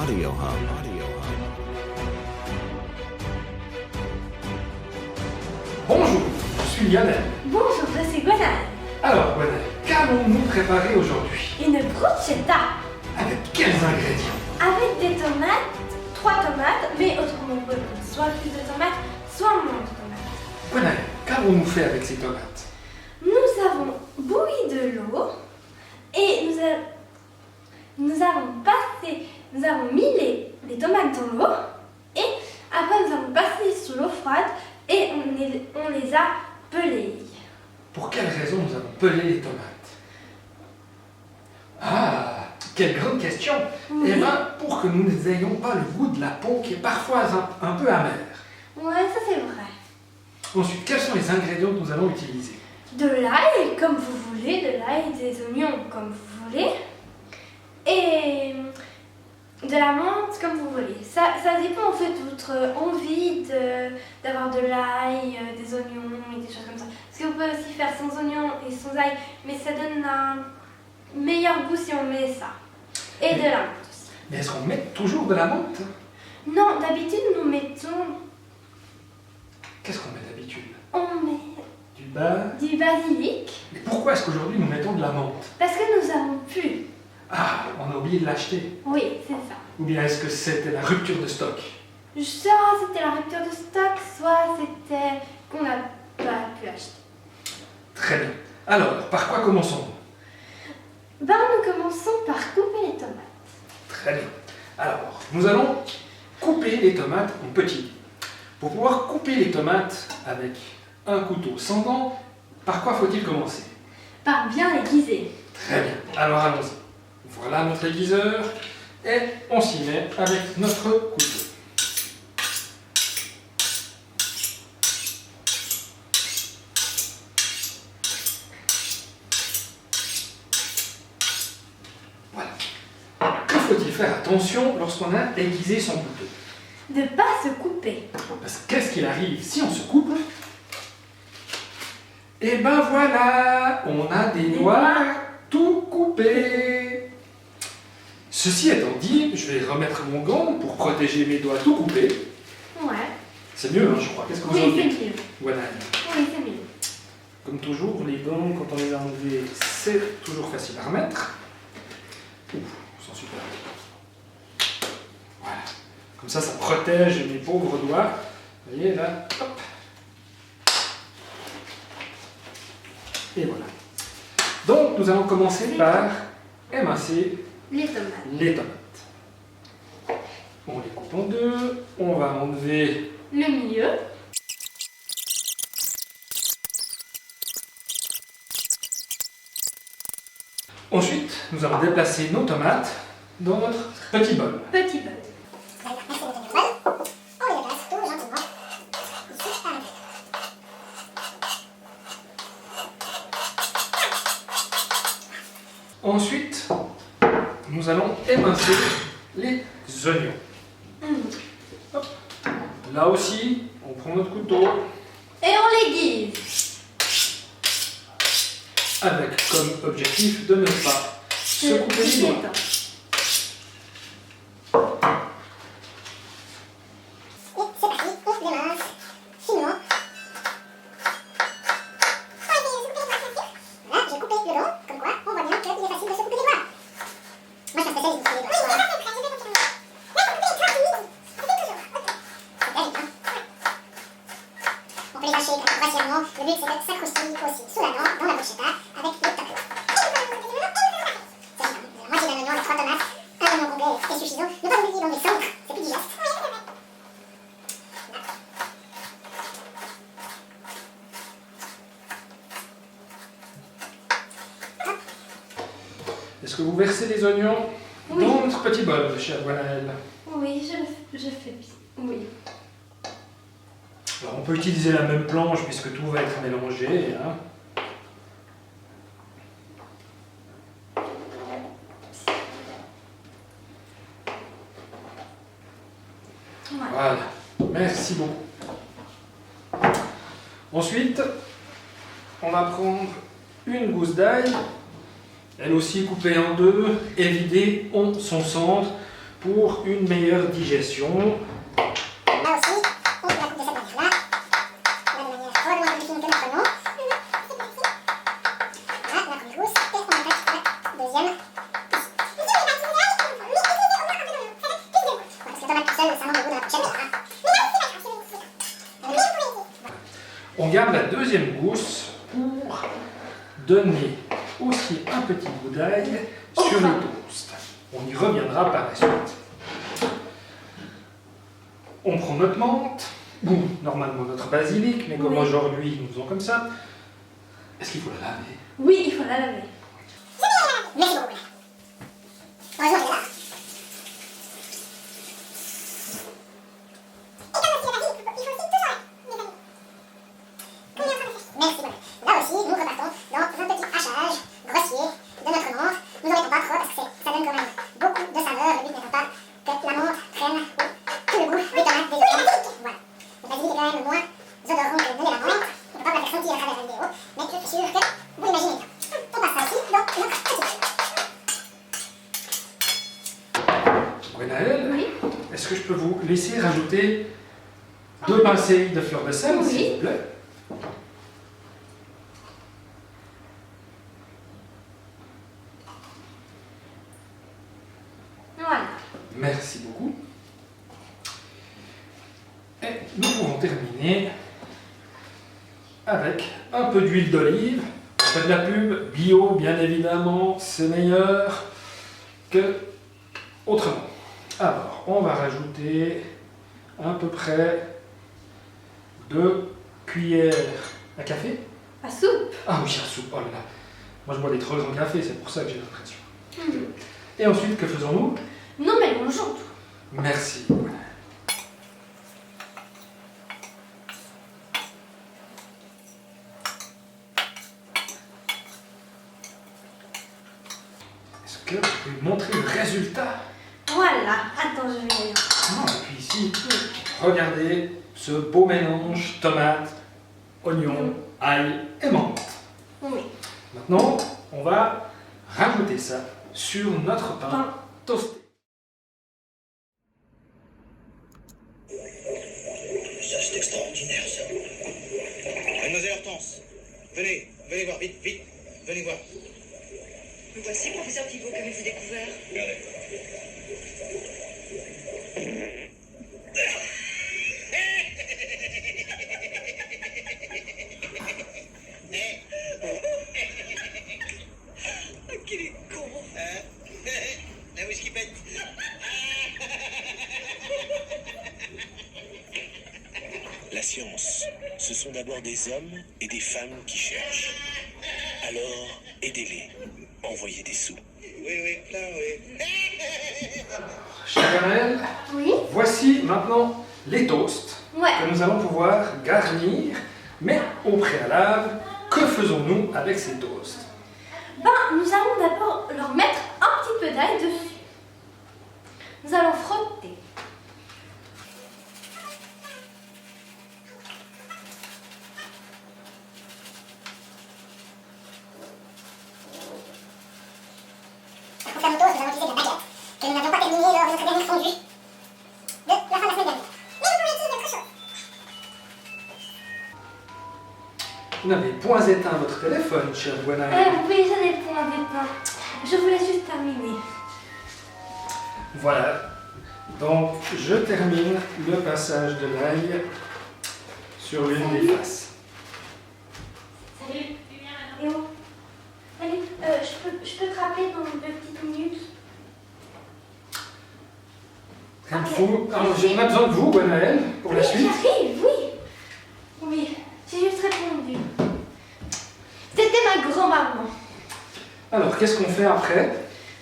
Audio Hub. Bonjour, je suis Lionel. Bonjour, je suis Gwenaëlle. Alors, Gwenaëlle, qu'allons-nous préparer aujourd'hui? Une bruschetta Avec quels ingrédients? avec des tomates, 3 tomates, mais autrement on peut prendre soit plus de tomates, soit moins de tomates. Gwenaëlle, qu'avons-nous fait avec ces tomates? Nous avons bouilli de l'eau et nous avons mis les tomates dans l'eau et après nous avons passé sous l'eau froide et on les a pelées. Pour quelle raison nous avons pelé les tomates? Ah, quelle grande question! Oui. Eh bien, pour que nous n'ayons pas le goût de la peau qui est parfois un peu amer. Ouais, ça c'est vrai. Ensuite, quels sont les ingrédients que nous allons utiliser? De l'ail comme vous voulez, de l'ail, des oignons comme vous voulez, et de la menthe comme vous voulez. Ça dépend en fait de votre envie d'avoir de l'ail, des oignons et des choses comme ça. Parce que vous pouvez aussi faire sans oignons et sans ail, mais ça donne un meilleur goût si on met ça. Et de la menthe aussi. Mais est-ce qu'on met toujours de la menthe? Non, d'habitude nous mettons, Qu'est-ce qu'on met d'habitude? on met Du beurre? du basilic, Mais pourquoi est-ce qu'aujourd'hui nous mettons de la menthe? parce que nous avons pu. Ah, on a oublié de l'acheter. Oui, c'est ça. Ou bien est-ce que c'était la rupture de stock? Soit c'était la rupture de stock, soit c'était qu'on n'a pas pu acheter. Très bien. Alors, par quoi commençons-nous? Nous commençons par couper les tomates. Très bien. Alors, nous allons couper les tomates en petits. Pour pouvoir couper les tomates avec un couteau sans dents, par quoi faut-il commencer? Par bien aiguiser. Très bien. Alors allons-y. Voilà notre aiguiseur et on s'y met avec notre couteau. Voilà. Que faut-il faire attention lorsqu'on a aiguisé son couteau? De pas se couper. Parce que qu'est-ce qu'il arrive si on se coupe? Et ben voilà, on a des doigts tout coupés. Ceci étant dit, je vais remettre mon gant pour protéger mes doigts tout coupés. Ouais. C'est mieux, hein, je crois. Qu'est-ce que vous en Oui, c'est dites? mieux. Voilà. Oui, c'est mieux. Comme toujours, les gants, quand on les a enlevés, c'est toujours facile à remettre. Ouf, ils sont super. Voilà. Comme ça protège mes pauvres doigts. Vous voyez là, hop. Et voilà. Donc, nous allons commencer par émincer Les tomates. les tomates. On les coupe en deux. On va enlever Le milieu. Ensuite, nous allons déplacer nos tomates dans notre petit bol. Petit bol. Ensuite, nous allons émincer les oignons. Hop. Là aussi, on prend notre couteau Et on l'aiguise. avec comme objectif de ne pas se couper les doigts. Le but c'est de s'accrocher aussi sous la dent dans la bruschetta avec le top. La moitié d'un oignon, 3 tomates, un oignon complet est suffisant. Ne pas oublier d'enlever le centre, c'est plus digeste. Est-ce que vous versez les oignons Oui. dans notre petit bol, chère Gwenaëlle? Oui, je fais bien. Oui. Alors, on peut utiliser la même planche puisque tout va être mélangé. Hein. Ouais. Voilà. Merci beaucoup. Ensuite, on va prendre une gousse d'ail, elle aussi coupée en deux et vidée en son centre pour une meilleure digestion. Là aussi, on la coupe de cette manière-là. Là, de manière probablement plus fine que notre nom. Voilà, la première gousse. Et on attaque la deuxième. Parce que tomate tout seul, ça manque le goût de la prochaine. On garde la deuxième gousse pour donner aussi un petit goût d'ail sur le toast. On y reviendra par la suite. On prend notre menthe, ou normalement notre basilic, mais comme Oui. aujourd'hui nous faisons comme ça, est-ce qu'il faut la laver? Oui, il faut la laver. Merci beaucoup. Heureusement, je l'ai là. Merci beaucoup. Là aussi, nous repartons dans un petit hachage grossier de notre menthe. Nous n'en mettons pas trop parce que ça donne quand même beaucoup de saveur. Le but n'étant pas que la menthe prenne tout le goût des tomates, des autres. Voilà. Le basilic est quand même moins odorant que de la menthe. On ne peut pas vous la faire sentir à travers la vidéo, mais je suis sûr que vous l'imaginez bien. On passe ça aussi dans notre petit jeu. Gwenaëlle, Oui. est-ce que je peux vous laisser rajouter 2 pincées de fleur de sel, Oui. s'il vous plaît? Voilà. Merci beaucoup. Et nous pouvons terminer avec un peu d'huile d'olive. On fait de la pub, bio bien évidemment, c'est meilleur que autrement. Alors, on va rajouter à peu près 2 cuillères à café. À soupe. Ah oui, à soupe, oh là là. Moi je bois des trolls en café, c'est pour ça que j'ai l'impression. Et ensuite, que faisons-nous? Nous mélangeons tout. Merci. Est-ce que vous pouvez me montrer le résultat? Voilà. Attends, je vais... Ah, et puis ici, regardez ce beau mélange tomate, oignon, ail et menthe. Oui. Maintenant, on va rajouter ça sur notre pain Pain. toasté. Ça, c'est extraordinaire, ça. Mademoiselle Hortense, venez voir, vite, venez voir. Me voici, professeur Pivot, qu'avez-vous découvert? Regardez. Qu'il est con! La whisky pète. La science, ce sont d'abord des hommes et des femmes qui cherchent. Alors, aidez-les. Envoyez des sous. Oui, plein, oui. Chère Gwenaëlle, Oui. voici maintenant les toasts Ouais. que nous allons pouvoir garnir. Mais au préalable, que faisons-nous avec ces toasts? Ben, nous allons d'abord leur mettre un petit peu d'ail dessus. Nous allons frotter. Pour faire nos toasts, nous allons utiliser de la baguette que nous n'avions pas terminée lors de notre dernière fondue de la fin de la semaine dernière. Mais vous pouvez utiliser autre chose. Vous n'avez point éteint votre téléphone, chère Gwenaëlle. Oui, j'en ai point d'éteint. Je voulais juste terminer. Voilà. Donc, je termine le passage de l'ail sur l'une des faces. Salut. Et oh. Salut. Je peux te rappeler dans 2 petites minutes? Il me Ok. faut... Alors, on a besoin de vous, Gwenaëlle, pour la Oui, suite. j'arrive, oui. Oui, j'ai juste répondu. C'était ma grand-maman. Alors, qu'est-ce qu'on fait après?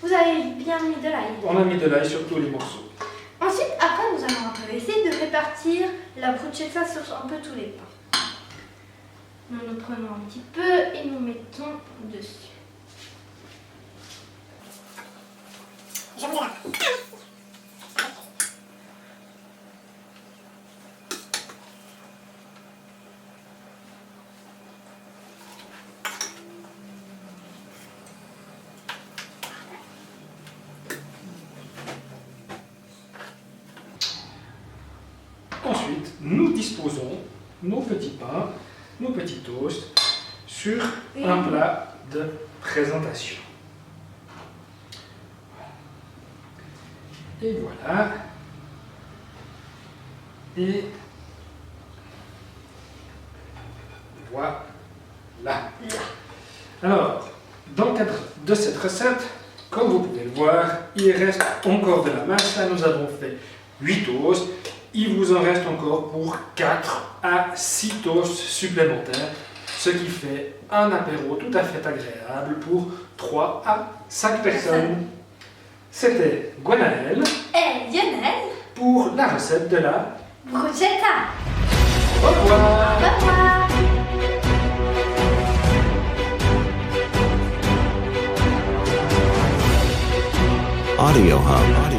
Vous avez bien mis de l'ail. On a mis de l'ail sur tous les morceaux. Ensuite, après, nous allons un peu essayer de répartir la bruschetta sur un peu tous les pains. Nous prenons un petit peu et nous mettons dessus. Je vous aide. nous disposons nos petits pains, nos petits toasts sur un plat de présentation. Et voilà. Et voilà. Alors, dans le cadre de cette recette, comme vous pouvez le voir, il reste encore de la masse. Là, nous avons fait 8 toasts. Il vous en reste encore pour 4 à 6 toasts supplémentaires, ce qui fait un apéro tout à fait agréable pour 3 à 5 personnes. C'était Gwenaëlle Et Lionel, pour la recette de la bruschetta. Au revoir. Au revoir. Audio Hub.